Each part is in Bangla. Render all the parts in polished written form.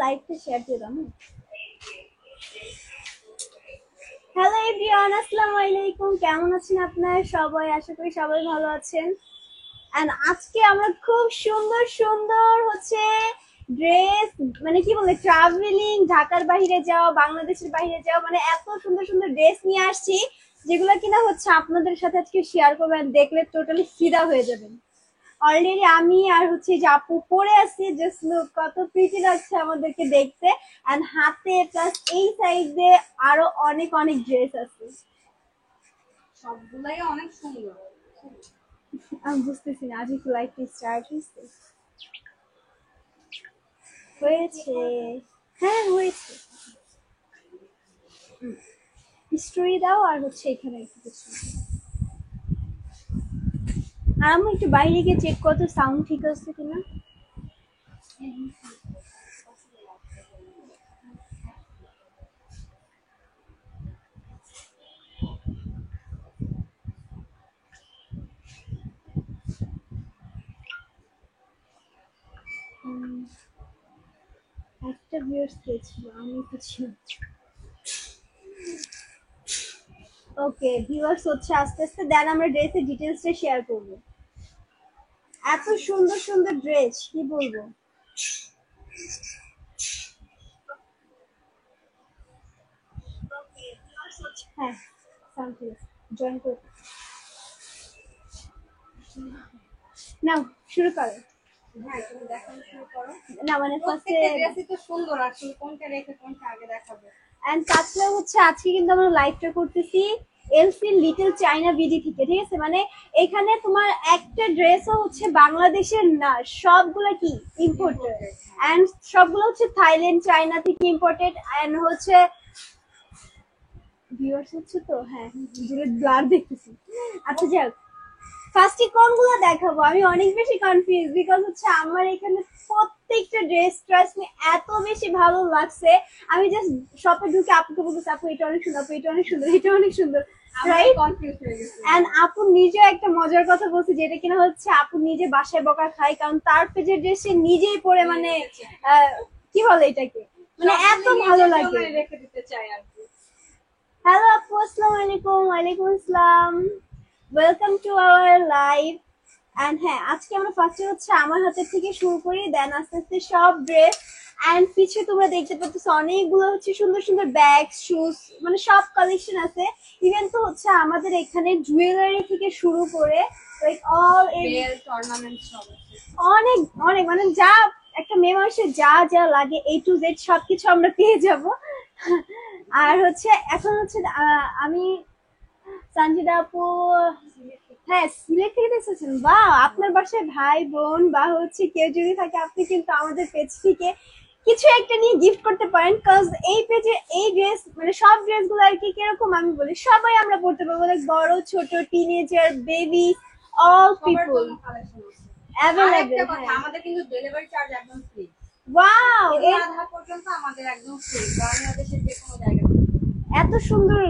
লাইভটা শেয়ার দিয়ে দাও। হ্যালো এভরিওয়ান, আসসালামু আলাইকুম। কেমন আছেন আপনারা সবাই? আশা করি সবাই ভালো আছেন। এন্ড আজকে আমরা খুব সুন্দর সুন্দর হচ্ছে ড্রেস, মানে কি বলে, ট্রাভেলিং, ঢাকার বাইরে যাও, বাংলাদেশের বাইরে যাও, মানে এত সুন্দর সুন্দর ড্রেস নিয়ে আসছি যেগুলো কিনা হচ্ছে আপনাদের সাথে আজকে শেয়ার করবেন। দেখলে টোটালি ফিদা হয়ে যাবেন। অলরেডি আমি আর হচ্ছে যে আপু পরে আছি, জাস্ট লুক কত প্রিটি লাগছে আমাদেরকে দেখতে। এন্ড হাতে প্লাস এই সাইডে আরো অনেক অনেক ড্রেস আছে, সবগুলাই অনেক সুন্দর। আমি বুঝতেছি না আজ একটু লাইফ স্টার্ট হয়েছে। হ্যাঁ হয়েছে, স্টোরি দাও আর হচ্ছে এখানে একটু কিছু। আর আমি একটু বাইরে গিয়ে চেক করতে সাউন্ড ঠিক আছে কিনা। একটা ভিউয়ার্স পেয়েছিল, আমি তো ছিল। ওকে ভিউয়ার্স হচ্ছে আস্তে আস্তে দেন আমরা ড্রেসের ডিটেলসটা শেয়ার করব। এত সুন্দর সুন্দর ড্রেস কি বলবো। হ্যাঁ জয়েন করে নাও, শুরু করো। হ্যাঁ, তুমি দেখানো শুরু করো। না মানে ফার্স্টে ড্রেসই তো সুন্দর, আসলে কোনটা রেখে কোনটা আগে দেখাবো। এন্ড তাছাড়া হচ্ছে আজকে কিন্তু আমরা লাইভটা করতেছি এলসি লিটল চাইনা বিডি থেকে, ঠিক আছে? মানে এখানে তোমার একটা ড্রেসও হচ্ছে বাংলাদেশের না, সবগুলো কি ইম্পোর্টেড। এন্ড সবগুলো হচ্ছে থাইল্যান্ড, চাইনা থেকে ইম্পোর্টেড। এন্ড হচ্ছে ভিউয়ার্স হচ্ছে তো, হ্যাঁ দূরে ব্লার দেখতেছি। আচ্ছা যাক, ফার্স্টে কোনগুলো দেখাবো আমি অনেক বেশি কনফিউজ, বিকজ হচ্ছে আমার এখানে প্রত্যেকটা ড্রেস ট্রাস এত বেশি ভালো লাগছে। আমি জাস্ট শপে ঢুকে আপুকে বলতেছি, আপু এটা অনেক সুন্দর, আপু এটা অনেক সুন্দর, এটা অনেক সুন্দর, রাইট? কনফিউজ হয়ে গেছি। এন্ড আপু নিজে একটা মজার কথা বলছে, যেটা কিনা হচ্ছে আপু নিজে বাসায় বকা খায়, কারণ তার পেজের ড্রেস সে নিজেই পরে, মানে কি বলে এটাকে, মানে এত ভালো লাগে। রেখে দিতে চাই আর কি। হ্যালো আপু, আসসালামু আলাইকুম। ওয়ালাইকুম আসসালাম, welcome to our live. And হ্যাঁ, আজকে আমরা ফার্স্টে হচ্ছে আমার হাতের থেকে শুরু করি, দেন আস্তে আস্তে সব ড্রেস। এন্ড পিছে তোমরা দেখতে পাচ্ছ অনেকগুলো হচ্ছে সুন্দর সুন্দর ব্যাগ, শুজ, মানে সব কালেকশন আছে। ইভেন তো হচ্ছে আমাদের এখানে জুয়েলারি থেকে শুরু করে লাইক অল বেল্ট, অর্নামেন্ট সব আছে। অনেক অনেক, মানে যা একটা মেয়ে মানুষের যা যা লাগে A to Z সবকিছু আমরা পেয়ে যাব। আর হচ্ছে এখন হচ্ছে আমি সঞ্জিদা আপু, হ্যাঁ সিলেট থেকে দেখেছেন। বা আপনার বাসায় ভাই বোন বা হচ্ছে কেউ যদি থাকে, আপনি কিন্তু আমাদের পেজ থেকে কিছু একটা নিয়ে গিফট করতে পারেন। কজ এই পেজে এই ড্রেস, মানে সব ড্রেস গুলো আর কি কিরকম আমি বলি, সবাই আমরা পড়তে পারবো, লাইক বড় ছোট, teenager, baby, all people available. আমাদের কিন্তু ডেলিভারি চার্জ একদম ফ্রি। ওয়াও, আধা পর্যন্ত আমাদের একদম ফ্রি, বাংলাদেশের যে কোনো জায়গা। এত সুন্দর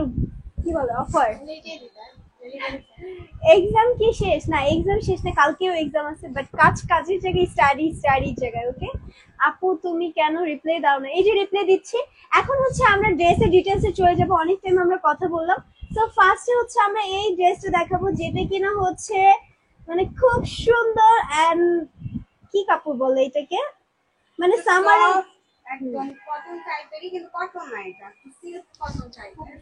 কি বলে অফার। এক্সাম কি শেষ না? এক্সাম শেষ না, কালকেও এক্সাম আছে, বাট কাজের জায়গায় স্টাডির জায়গায়। ওকে আপু তুমি কেন রিপ্লাই দাও না? এই যে রিপ্লাই দিচ্ছি। এখন হচ্ছে আমরা ড্রেসের ডিটেলসে চলে যাব, অনেক টাইম আমরা কথা বললাম। তো ফার্স্টে হচ্ছে আমরা এই ড্রেসটা দেখাবো, যেটা কিনা হচ্ছে মানে খুব সুন্দর। এন্ড কি কাপড় বলে এটাকে, মানে সামারে একদম কটন টাইপেরই, কিন্তু কটন না, এটা সিল্ক কটন টাইপের।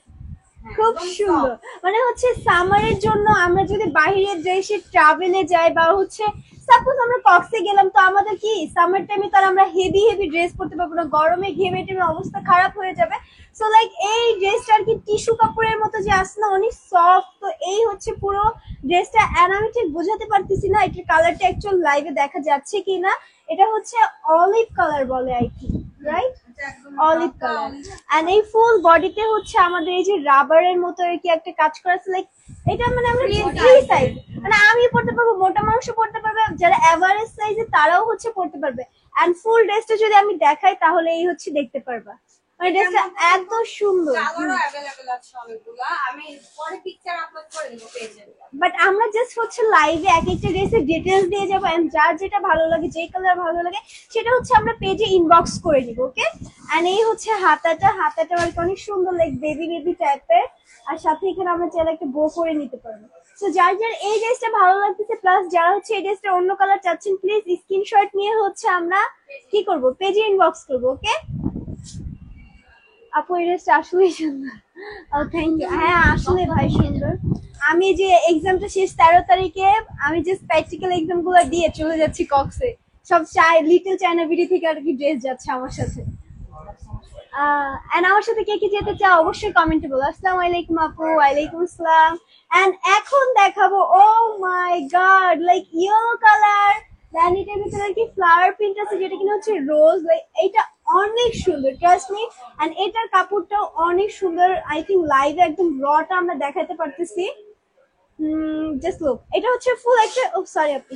খুব সুন্দর, মানে হচ্ছে সামারের জন্য আমরা যদি বাইরের দেশে ট্রাভেলে যাই, বা হচ্ছে সাপোজ আমরা কক্সে গেলাম, তো আমাদের কি সামার টাইমে তো আমরা হেভি হেভি ড্রেস পরতে পারবো না, গরমে ঘেমে টেমে অবস্থা খারাপ হয়ে যাবে। সো লাইক এই ড্রেসটা আর কি টিস্যু কাপড়ের মতো যে আসে না, অনেক সফট। তো এই হচ্ছে পুরো ড্রেসটা। এন্ড আমি ঠিক বোঝাতে পারতেছি না এটার কালারটা অ্যাকচুয়াল লাইভে দেখা যাচ্ছে কিনা। এটা হচ্ছে অলিভ কালার বলে I think, right? Olive colour. And এই ফুল বডিতে হচ্ছে আমাদের এই যে রাবারের মতো আর কি একটা কাজ করা আছে, লাইক এটা মানে আমরা ফ্রি সাইজ, মানে আমি পড়তে পারবো, মোটা মানুষ পড়তে পারবে, যারা এভারেজ সাইজে তারাও হচ্ছে পড়তে পারবে। এন্ড ফুল ড্রেসটা যদি আমি দেখাই তাহলে এই হচ্ছে দেখতে পারবা। মানে ড্রেসটা এত সুন্দর। কালারও अवेलेबल আছে অনেকগুলো, আমি পরে পিকচার আপলোড করে দেব পেজে। বাট আমরা জাস্ট হচ্ছে লাইভে এক একটা ড্রেসের ডিটেলস দিয়ে যাবো, এন্ড যার যেটা ভালো লাগে, যে কালার ভালো লাগে সেটা হচ্ছে আমরা পেজে ইনবক্স করে দিব। ওকে, এন্ড এই হচ্ছে হাতাটা আর কি অনেক সুন্দর, লাইক বেবি বেবি টাইপের, আর সাথে এখানে আমরা চাইলে একটা বো করে নিতে পারবো। তো যার যার এই ড্রেসটা ভালো লাগতেছে, প্লাস যারা হচ্ছে এই ড্রেসটা অন্য কালার চাচ্ছেন, প্লিজ স্ক্রিনশট নিয়ে হচ্ছে আমরা কি করব, পেজে ইনবক্স করবো। ওকে আপু, এই ড্রেসটা আসলেই সুন্দর। ও থ্যাংক ইউ। হ্যাঁ আসলে ভাই সুন্দর। আমি যে এক্সামটা শেষ 13 তারিখে, আমি জাস্ট প্র্যাকটিক্যাল এক্সাম গুলো দিয়ে চলে যাচ্ছি কক্সে। সব লিটল চায়না বিডি থেকে আর কি ড্রেস যাচ্ছে আমার সাথে। এন্ড আমার সাথে কে কে যেতে চাও অবশ্যই কমেন্টে বলো। আসসালামু আলাইকুম আপু। ওয়ালাইকুম আসসালাম। এন্ড এখন দেখাবো, ও মাই গড, লাইক ইয়েলো কালার, দেন এটার ভিতরে কি ফ্লাওয়ার প্রিন্ট আছে, যেটা কিনা হচ্ছে রোজ। লাইক এটা অনেক সুন্দর, ট্রাস্ট মি। এন্ড এটার কাপড়টাও অনেক সুন্দর। আই থিঙ্ক লাইভে একদম রটা আমরা দেখাতে পারতেছি। জাস্ট লুক, এটা হচ্ছে ফুল একটা, ও সরি আপু,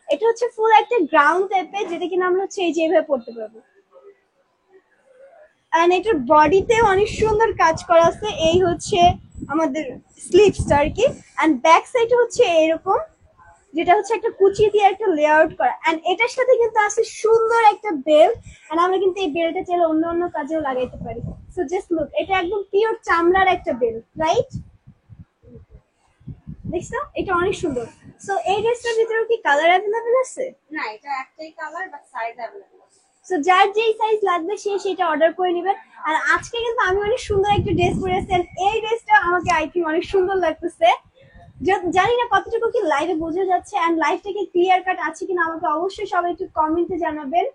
এটা হচ্ছে ফুল একটা গ্রাউন্ড টাইপের, যেটা কিনা আমরা হচ্ছে এই যেভাবে পড়তে পারবো। এন্ড এটার বডিতে অনেক সুন্দর কাজ করা আছে। এই হচ্ছে আমাদের স্লিভসটা আর কি, এন্ড ব্যাক সাইড হচ্ছে এরকম, যেটা হচ্ছে একটা কুচি দিয়ে একটা লেআউট করা। এন্ড এটার সাথে কিন্তু আছে সুন্দর একটা বেল্ট, এন্ড আমরা কিন্তু এই বেল্টটা চাইলে অন্য অন্য কাজেও লাগাইতে পারি। সো জাস্ট লুক, এটা একদম পিওর চামড়ার একটা বেল্ট, রাইট? দেখছো, এটা অনেক সুন্দর। সো এই ড্রেসটার ভিতরে কি কালার অ্যাভেলেবেল আছে? না, এটা একটাই কালার, বাট সাইজ अवेलेबल আছে। সো যার যেই সাইজ লাগবে সে সেটা অর্ডার করে নেবেন। আর আজকে কিন্তু আমি অনেক সুন্দর একটা ড্রেস পরে আছি, and এই ড্রেসটা আমাকে আই থিঙ্ক অনেক সুন্দর লাগতেছে। জানি না কতটুকু কি লাইভে বোঝা যাচ্ছে, এন্ড লাইভটা কি ক্লিয়ার কাট আছে কিনা আমাকে অবশ্যই সবাই একটু কমেন্টে জানাবেন।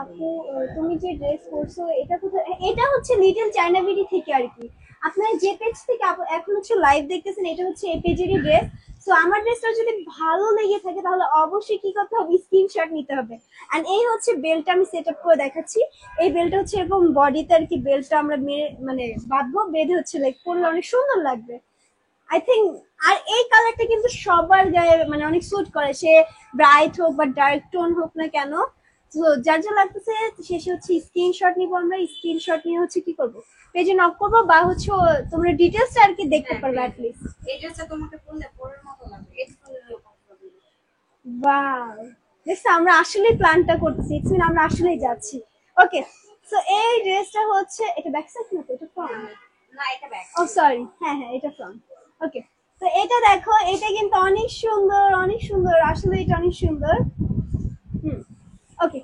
আপু, তুমি যে ড্রেস পরছো এটা কোথায়? এটা হচ্ছে লিটল চায়না বিডি থেকে আর কি। আপনারা যে পেজ থেকে এখন হচ্ছে লাইভ দেখতেছেন, এটা হচ্ছে এই পেজেরই ড্রেস। সো আমার ড্রেসটা যদি ভালো লেগে থাকে তাহলে অবশ্যই কি করতে হবে, স্ক্রিনশট নিতে হবে। এন্ড এই হচ্ছে বেল্টটা আমি সেট আপ করে দেখাচ্ছি। এই বেল্টটা হচ্ছে এরকম বডিতে আর কি, বেল্টটা আমরা মানে বাঁধবো, বেঁধে হচ্ছে লাইক পরলে অনেক সুন্দর লাগবে আই থিঙ্ক। আর এই কালারটা কিন্তু সবার গায়ে মানে অনেক স্যুট করে, সে ব্রাইট হোক বা ডার্ক টোন হোক না কেন। তো যার যা লাগতেছে শেষে হচ্ছে স্ক্রিনশট নিবো আমরা, স্ক্রিনশট নিয়ে হচ্ছে কি করবো, পেজে নক করবো, বা হচ্ছে তোমরা ডিটেলসটা আর কি দেখতে পারবে অ্যাটলিস্ট। এই ড্রেসটা তোমাকে পরলে পরের মতো লাগবে, এই ফুলের উপর। বাহ, দেখছো আমরা আসলেই প্ল্যানটা করতেছি, আমরা আসলেই যাচ্ছি। ওকে, সো এই ড্রেসটা হচ্ছে, এটা ব্যাক সাইড না তো, এটা ফ্রন্ট? না, এটা ব্যাক। ও সরি, হ্যাঁ হ্যাঁ এটা ফ্রন্ট। ওকে, তো এটা দেখো, এটা কিন্তু অনেক সুন্দর, অনেক সুন্দর, আসলে এটা অনেক সুন্দর। ওকে,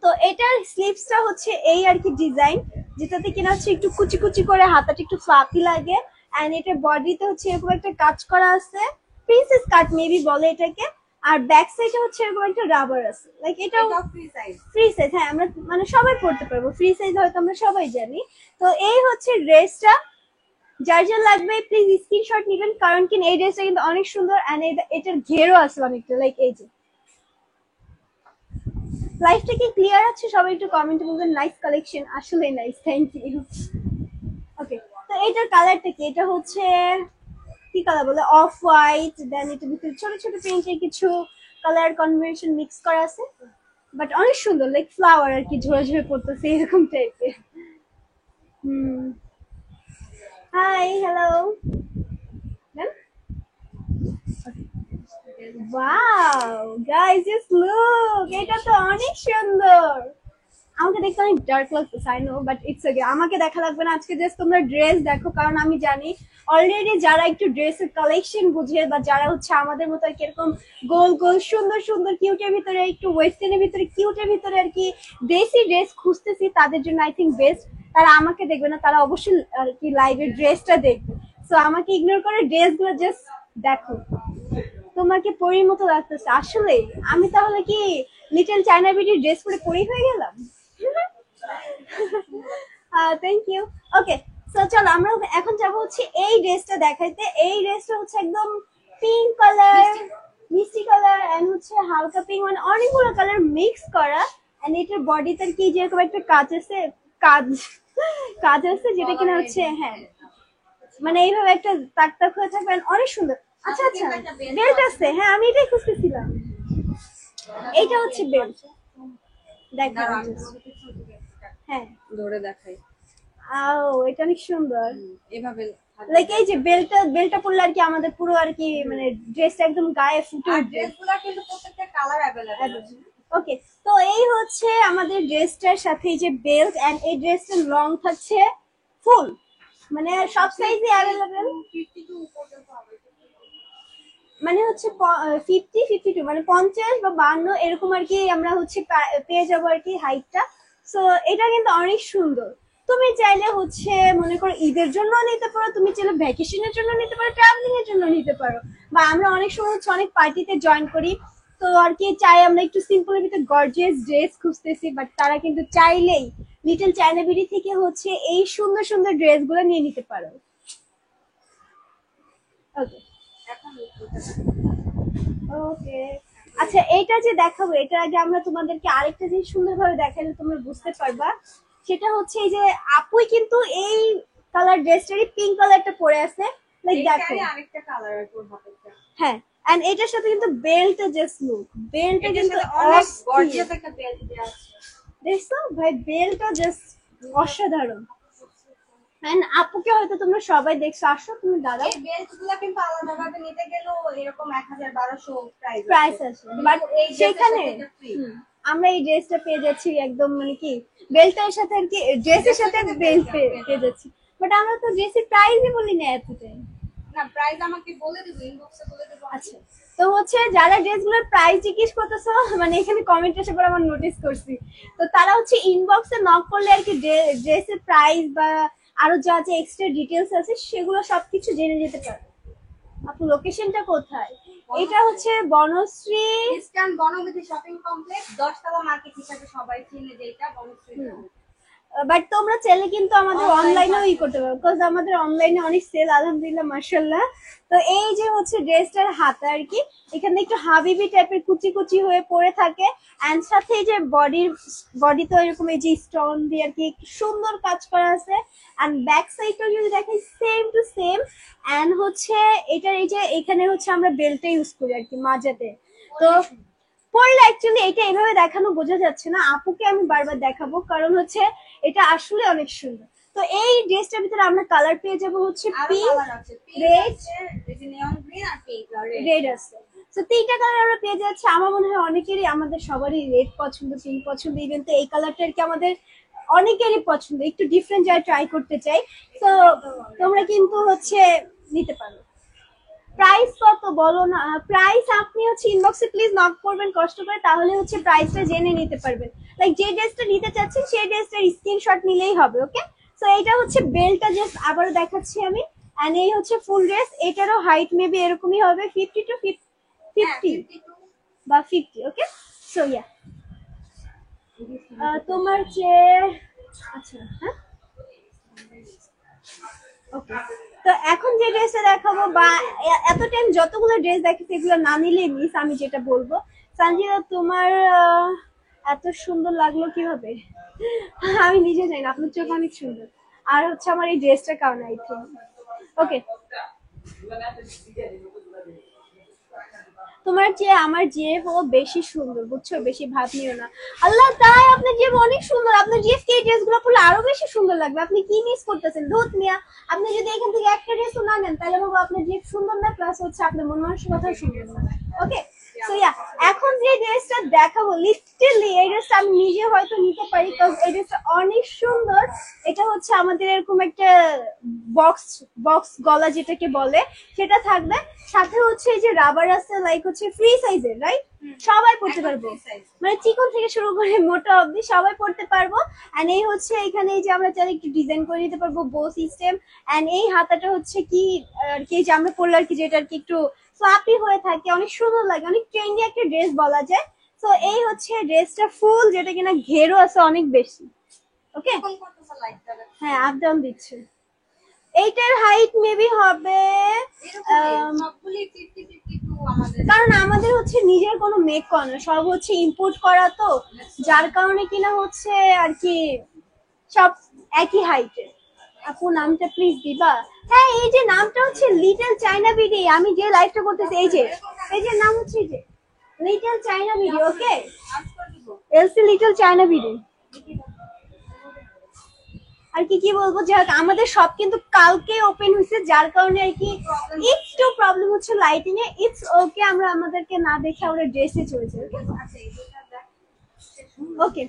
তো এটার স্লিভসটা হচ্ছে এই আর কি ডিজাইন, যেটাতে কিনা হচ্ছে একটু কুচি কুচি করে, হাতাটা একটু ফ্লাফি লাগে। এন্ড এটার বডিতে হচ্ছে এরকম একটা কাজ করা আছে, প্রিন্সেস কাট মেবি বলে এটাকে। আর ব্যাক সাইডে হচ্ছে এরকম একটা রাবার আছে, লাইক এটাও ফ্রি সাইজ। Free size. হ্যাঁ, আমরা মানে সবাই পড়তে পারবো, ফ্রি সাইজ হয়তো আমরা সবাই জানি। তো এই হচ্ছে ড্রেসটা, যার যার লাগবে প্লিজ স্ক্রিনশট নিবেন, কারণ কি এই ড্রেসটা কিন্তু অনেক সুন্দর। এন্ড এটার ঘেরও আছে অনেকটা, লাইক এই যে। লাইফটা কি ক্লিয়ার আছে? সবাই একটু কমেন্টে বলবেন। নাইস কালেকশন, আসলে নাইস, থ্যাংক ইউ। ওকে, তো এটার কালারটা কি, এটা হচ্ছে কি কালার বলে, অফ হোয়াইট, দেন এটার ভিতরে ছোট ছোট প্রিন্টের কিছু কালার কম্বিনেশন মিক্স করা আছে, বাট অনেক সুন্দর, লাইক ফ্লাওয়ার আর কি, ঝরে ঝরে পড়তেছে এরকম টাইপের। Hi, hello. Wow guys, just look, এটা তো অনেক সুন্দর। আমাকে দেখতে অনেক ডার্ক লাগতেছে, I know, but it's okay, আমাকে দেখা লাগবে না আজকে। জাস্ট তোমরা ড্রেস দেখো, কারণ আমি জানি অলরেডি যারা একটু ড্রেসের কালেকশন বুঝে, বা যারা হচ্ছে আমাদের মতো আর কি এরকম গোল গোল সুন্দর সুন্দর কিউটের ভিতরে, একটু ওয়েস্টার্নের ভিতরে, কিউটের ভিতরে আর কি দেশি ড্রেস খুঁজতেছি, তাদের জন্য আই থিঙ্ক বেস্ট। তারা আমাকে দেখবে না, তারা অবশ্যই আর কি লাইভের ড্রেসটা দেখবে। সো আমাকে ইগনোর করে ড্রেসগুলো জাস্ট দেখো, তোমাকে পরীর মতো লাগতেছে। আসলে আমি তাহলে কি লিটল চায়না বিউটির ড্রেস পরে পরি হয়ে গেলাম? Thank you. ওকে, সো চলো আমরা এখন যাবো হচ্ছে এই ড্রেসটা দেখাইতে। এই ড্রেসটা হচ্ছে একদম পিঙ্ক কালার, মিষ্টি কালার, এন্ড হচ্ছে হালকা পিঙ্ক, মানে অনেকগুলো কালার মিক্স করা। এন্ড এটার বডিতে কি যেরকম একটা কাজ আছে, কাজ কাজ আছে, যেটা কিনা হচ্ছে, হ্যাঁ মানে এইভাবে একটা তাক তাক হয়ে থাকবে, অনেক সুন্দর। আচ্ছা আচ্ছা, বেল্ট আছে, হ্যাঁ আমি এটাই খুঁজতেছিলাম। এইটা হচ্ছে বেল্ট, দেখো দাঁড়াও, আমি তোমাকে ছবি একটা হ্যাঁ ধরে দেখাই। এটা অনেক সুন্দর। এভাবে থাকবে। লাইক এই যে বেলটা পরলে আর কি আমাদের পুরো আর কি মানে ড্রেসটা একদম গায়ে ফুটে আর উঠবে। ড্রেসগুলো কিন্তু প্রত্যেকটা কালার अवेलेबल আছে। ওকে, তো এই হচ্ছে আমাদের ড্রেসটার সাথে এই যে বেল্ট, এন্ড এই ড্রেসটার লং থাকছে ফুল, মানে সব সাইজে অ্যাভেলেবেল, 52 পর্যন্ত হবে। মানে হচ্ছে 52 মানে 50 বা 52 এরকম আর কি আমরা হচ্ছে পেয়ে যাবো আর কি হাইটটা। সো এটা কিন্তু অনেক সুন্দর। তুমি চাইলে হচ্ছে মনে করো ঈদের জন্য নিতে পারো, তুমি চাইলে ভ্যাকেশনের জন্য নিতে পারো, ট্রাভেলিং এর জন্য নিতে পারো, বা আমরা অনেক সময় হচ্ছে অনেক পার্টিতে জয়েন করি, তো আর কি চাই আমরা একটু সিম্পলের ভিতরে গর্জিয়াস ড্রেস খুঁজতেছি, বাট তারা কিন্তু চাইলেই লিটল চায়না বিডি থেকে হচ্ছে এই সুন্দর সুন্দর ড্রেসগুলো নিয়ে নিতে পারো। ওকে এখন ওকে, আচ্ছা এইটা যে দেখাবো এটা আগে আমরা তোমাদেরকে আরেকটা জিনিস সুন্দরভাবে দেখালে তোমরা বুঝতে পারবা, সেটা হচ্ছে এই যে আপুই কিন্তু এই কালার ড্রেসটারই পিঙ্ক কালারটা পরে আছে, লাইক দেখো এটারই আরেকটা কালার আছে ওর হাতেরটা। হ্যাঁ, এন্ড এটার সাথে কিন্তু বেল্ট জাস্ট লুক, বেল্টটা এটার কিন্তু সাথে অনেক অস্থির। গর্জিয়াস একটা বেল্ট দেওয়া আছে। দেখছো ভাই, বেল্টটা জাস্ট অসাধারণ। এন্ড আপুকে হয়তো তোমরা সবাই দেখছো, আসো তুমি দাঁড়াও, এই বেল্টগুলো কিন্তু আলাদাভাবে নিতে গেলেও এরকম 1000-1200 প্রাইস আছে, বাট এই সেখানে আমরা এই ড্রেসটা পেয়ে যাচ্ছি একদম মানে কি বেল্টের সাথে আর কি, ড্রেসের সাথে বেল্ট পেয়ে যাচ্ছি, বাট আমরা তো ড্রেসের প্রাইসই বলি না এতটাই। না, প্রাইস আমাকে বলে দেব, ইনবক্সে বলে দেব। আচ্ছা, তো হচ্ছে যারা ড্রেসগুলোর প্রাইস জিজ্ঞেস করতেছো, মানে এখানে কমেন্ট এসে পরে আমার নোটিস করছি, তো তারা হচ্ছে ইনবক্সে নক করলে আর কি ড্রেসের প্রাইস বা আরো যা যা এক্সট্রা ডিটেলস আছে সেগুলো সবকিছু জেনে যেতে পারে। আপু লোকেশনটা কোথায়? এটা হচ্ছে Banasree eastern Banabithi shopping complex 10 তলা মার্কেট হিসেবে সবাই চিনে, যেটা বনশ্রী। বাট তোমরা চাইলে কিন্তু আমাদের অনলাইনেও করতে পারো, বিকজ আমাদের অনলাইনে অনেক সেল আলহামদুলিল্লাহ মাশাআল্লাহ। তো এই যে হচ্ছে ড্রেসটার হাতা আর কি এখানে একটু হাবিবি টাইপের কুচি কুচি হয়ে পড়ে থাকে, এন্ড সাথে এই যে বডি তো এরকম এই যে স্টোন দিয়ে আর কি সুন্দর কাজ করা আছে, এন্ড ব্যাক সাইডটা যদি দেখাই সেম টু সেম, এন্ড হচ্ছে এটার এই যে এখানে হচ্ছে আমরা বেল্টটা ইউজ করি আর কি মাঝাতে। তো পরলে অ্যাকচুয়ালি এটা এভাবে দেখানো বোঝা যাচ্ছে না, আপুকে আমি বারবার দেখাবো কারণ হচ্ছে এটা আসলে অনেক সুন্দর। তো এই ড্রেসটার ভিতরে আমরা কালার পেয়ে যাবো হচ্ছে পিঙ্ক, রেড, নিয়ন গ্রিন আর পিঙ্ক আর রেড আছে। তো তিনটা কালার আমরা পেয়ে যাচ্ছি। আমার মনে হয় অনেকেরই, আমাদের সবারই রেড পছন্দ, পিঙ্ক পছন্দ, ইভেন তো এই কালারটা আর কি আমাদের অনেকেরই পছন্দ, একটু ডিফারেন্ট যা ট্রাই করতে চাই। তো তোমরা কিন্তু হচ্ছে নিতে পারো। প্রাইস কত বলো না, প্রাইস আপনি হচ্ছে ইনবক্সে প্লিজ নক করবেন কষ্ট করে, তাহলে হচ্ছে প্রাইসটা জেনে নিতে পারবেন। লাইক যে ড্রেসটা নিতে চাচ্ছেন সেই ড্রেসটার স্ক্রিনশট নিলেই হবে। ওকে, সো এটা হচ্ছে বেল্টটা জাস্ট আবারও দেখাচ্ছি আমি, এন্ড এই হচ্ছে ফুল ড্রেস, এটারও হাইট মেবি এরকমই হবে 50 টু 50 বা 50। ওকে, সো ইয়া তোমার যে আচ্ছা হ্যাঁ ওকে, তো এখন যে ড্রেসটা দেখাবো বা এত টাইম যতগুলো ড্রেস দেখেছি এগুলো না নিলে মিস, আমি যেটা বলবো সানজিদা তোমার এত সুন্দর লাগলো কিভাবে আমি নিজে জানি না, আপনার চোখ অনেক সুন্দর, আর হচ্ছে আমার এই ড্রেসটার কারণে আই থিঙ্ক। ওকে, তোমার চেয়ে আমার জিএফ ও বেশি সুন্দর, বুঝছো, বেশি ভাব নিও না। আল্লাহ, তাই আপনার জিএফ অনেক সুন্দর, আপনার জিএফ কে ড্রেস গুলো পরলে আরো বেশি সুন্দর লাগবে, আপনি কি মিস করতেছেন ধুত মিয়া। আপনি যদি এখান থেকে একটা ড্রেস না নেন তাহলে বাবা আপনার জিএফ সুন্দর না, প্লাস হচ্ছে আপনার মন মানসিকতাও সুন্দর না। ওকে, সো ইয়া এখন যে ড্রেসটা দেখাবো লিটারলি এই ড্রেসটা আমি নিজে হয়তো নিতে পারি, কারণ এই ড্রেসটা অনেক সুন্দর। এটা হচ্ছে আমাদের এরকম একটা বক্স গলা যেটাকে বলে সেটা থাকবে, সাথে হচ্ছে এই যে রাবার আছে, লাইক হচ্ছে ফ্রি সাইজের, রাইট, সবাই পড়তে পারবো, মানে চিকন থেকে শুরু করে মোটা অবধি সবাই পড়তে পারবো। এন্ড এই হচ্ছে এখানে এই যে আমরা চাইলে একটু ডিজাইন করে নিতে পারবো বো সিস্টেম, এন্ড এই হাতাটা হচ্ছে কি আর কি যে আমরা পরলে আর কি যেটা আর কি একটু ফ্লাপি হয়ে থাকে, অনেক সুন্দর লাগে, অনেক ট্রেন্ডি একটা ড্রেস বলা যায়। তো এই হচ্ছে ড্রেসটা ফুল, যেটা কিনা ঘেরও আছে অনেক বেশি। ওকে, হ্যাঁ আপ ডাউন দিচ্ছে। এইটার হাইট মেবি হবে কারণ আমাদের হচ্ছে নিজের কোনো মেক করা না, সব হচ্ছে ইম্পোর্ট করা, তো যার কারণে কিনা হচ্ছে আর কি সব একই হাইটের। আপু নামটা প্লিজ দিবা? হ্যাঁ, এই যে নামটা হচ্ছে লিটল চায়না বিডি, আমি যে লাইভটা করতেছি এই যে নাম হচ্ছে এই যে লিটল চাইনা ভিডিও, ওকে? আজ করে দিব। এলসি লিটল চাইনা ভিডিও। আর কি কি বলবো, যে আমাদের সব কিন্তু কালকে ওপেন হয়েছে, যার কারণে আর কি একটু প্রবলেম হচ্ছে লাইটিং এ। ইটস ওকে, আমরা আমাদেরকে না দেখে আমরা ড্রেসে চলেছি। আচ্ছা এই দুটো দেখ। ওকে,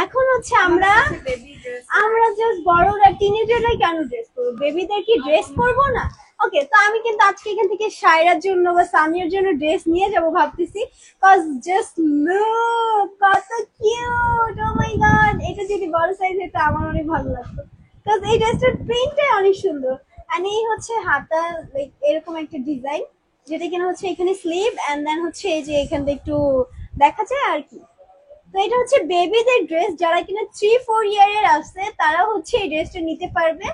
এখন হচ্ছে আমরা বেবি ড্রেস। জাস্ট বড়রা টিনেজাররাই কেন ড্রেস করবো, বেবিদের কি ড্রেস করবো না? ওকে, তো আমি কিন্তু আজকে এখান থেকে সায়রার জন্য বা সানিয়ার জন্য ড্রেস নিয়ে যাবো ভাবতেছি। কজ জাস্ট লুক কত কিউট, ও মাই গড। এটা যদি বড় সাইজ হতো আমার অনেক ভালো লাগতো, কজ এই ড্রেসটার প্রিন্টটাই অনেক সুন্দর। এন্ড এই হচ্ছে হাতা, লাইক এরকম একটা ডিজাইন, যেটা কিনা হচ্ছে এখানে স্লিভ এন্ড দেন হচ্ছে এই যে এখানটা একটু দেখা যায় আর কি। তো এটা হচ্ছে বেবিদের ড্রেস, যারা কিনা 3-4 ইয়ারের আছে তারা হচ্ছে এই ড্রেসটা নিতে পারবে।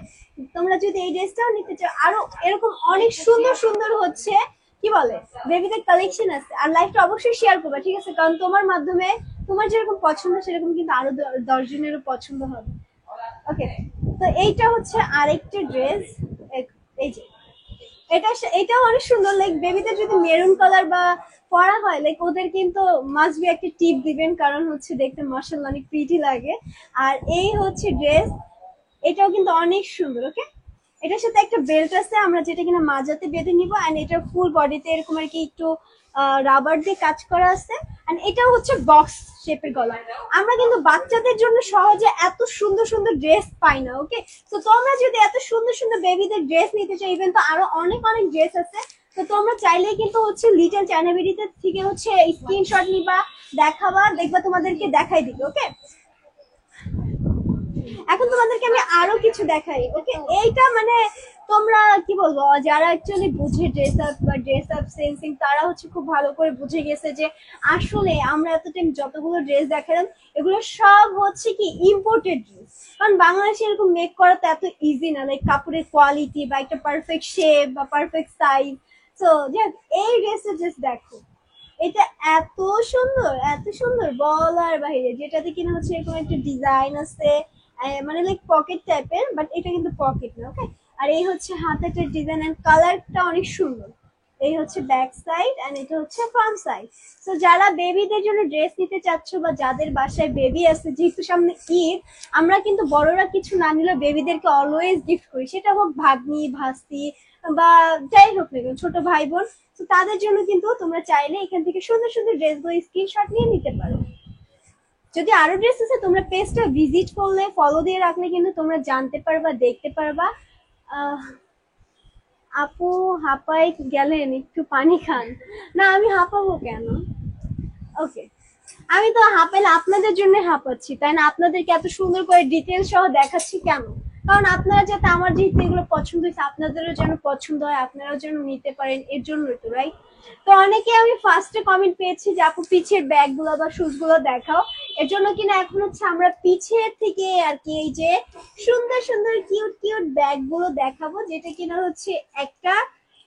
তোমরা যদি এই ড্রেসটাও নিতে চাও, আরো এরকম অনেক সুন্দর সুন্দর হচ্ছে কি বলে বেবিদের কালেকশন আছে। আর লাইভটা অবশ্যই শেয়ার করবে, ঠিক আছে? কারণ তোমার মাধ্যমে তোমার যেরকম পছন্দ সেরকম কিন্তু আরো 10 জনেরও পছন্দ হবে। ওকে, তো এইটা হচ্ছে আরেকটা ড্রেস, এই যে এটাও অনেক সুন্দর। লাইক বেবিদের যদি মেরুন কালার বা পরা হয়, লাইক ওদের কিন্তু মাস্ট বি একটা টিপ দিবেন, কারণ হচ্ছে দেখতে মাশাআল্লাহ অনেক প্রিটি লাগে। আর এই হচ্ছে ড্রেস, এটাও কিন্তু অনেক সুন্দর। ওকে, এটার সাথে একটা বেল্ট আছে, আমরা যেটা কিনা মাজাতে বেঁধে নিব। এন্ড এটার ফুল বডিতে এরকম আর কি একটু রাবার দিয়ে কাজ করা আছে। এন্ড এটাও হচ্ছে বক্স শেপের গলা। আমরা কিন্তু বাচ্চাদের জন্য সহজে এত সুন্দর সুন্দর ড্রেস পাই না। ওকে, তো তোমরা যদি এত সুন্দর সুন্দর বেবিদের ড্রেস নিতে চাও, ইভেন তো আরো অনেক অনেক ড্রেস আছে, তো তোমরা চাইলেই কিন্তু হচ্ছে লিটল চায়না বেবিতে থেকে হচ্ছে স্ক্রিনশট নিবা, দেখাবা, দেখবা তোমাদেরকে দেখাই দিবে। ওকে, এখন তোমাদেরকে আমি আরো কিছু দেখাই। ওকে, এইটা মানে তোমরা কি বলবো, যারা অ্যাকচুয়ালি বুঝে ড্রেস আপ বা ড্রেস আপ সেন্সিং, তারা হচ্ছে খুব ভালো করে বুঝে গেছে যে আসলে আমরা এত টাইম যতগুলো ড্রেস দেখালাম এগুলো সব হচ্ছে কি ইম্পোর্টেড ড্রেস। কারণ বাংলাদেশে এরকম মেক করা তো এত ইজি না, লাইক কাপড়ের কোয়ালিটি বা একটা পারফেক্ট শেপ বা পারফেক্ট সাইজ। তো এই ড্রেসটা জাস্ট দেখো, এটা এত সুন্দর, এত সুন্দর বলার বাইরে। যেটাতে কিনা হচ্ছে এরকম একটা ডিজাইন আছে, মানে লাইক পকেট টাইপের, বাট এটা কিন্তু পকেট না। ওকে, আর এই হচ্ছে হাতের ডিজাইন এন্ড কালারটা অনেক সুন্দর। এই হচ্ছে ব্যাক সাইড এন্ড এটা হচ্ছে ফ্রন্ট সাইড। তো যারা বেবিদের জন্য ড্রেস নিতে চাচ্ছ বা যাদের বাসায় বেবি আছে, যেহেতু সামনে ঈদ, আমরা কিন্তু বড়রা কিছু না নিলে বেবিদেরকে অলওয়েজ গিফট করি, সেটা হোক ভাগ্নি ভাস্তি বা যাই হোক না কেন, ছোট ভাই বোন। তো তাদের জন্য কিন্তু তোমরা চাইলে এখান থেকে সুন্দর সুন্দর ড্রেসগুলো স্ক্রিনশট নিয়ে নিতে পারো। যদি আরো ড্রেস আছে, তোমরা পেজটা ভিজিট করলে, ফলো দিয়ে রাখলে কিন্তু তোমরা জানতে পারবা, দেখতে পারবা। আপু হাঁপাই গেলেন, একটু পানি খান। না, আমি হাঁপাবো কেন? ওকে, আমি তো হাঁপাইলে আপনাদের জন্য হাঁপাচ্ছি, তাই না? আপনাদেরকে এত সুন্দর করে ডিটেলস সহ দেখাচ্ছি কেন? কারণ আপনারা যাতে, আমার যেহেতু এগুলো পছন্দ হয়েছে, আপনাদেরও যেন পছন্দ হয়, আপনারাও যেন নিতে পারেন, এর জন্যই তো, রাইট? তো অনেকে আমি ফার্স্টে কমেন্ট পেয়েছি যে আপু পিছের ব্যাগ গুলো বা শুজ গুলো দেখাও। এর জন্য কিনা এখন হচ্ছে আমরা পিছের থেকে আর কি এই যে সুন্দর সুন্দর কিউট কিউট ব্যাগ গুলো দেখাবো, যেটা কিনা হচ্ছে একটা,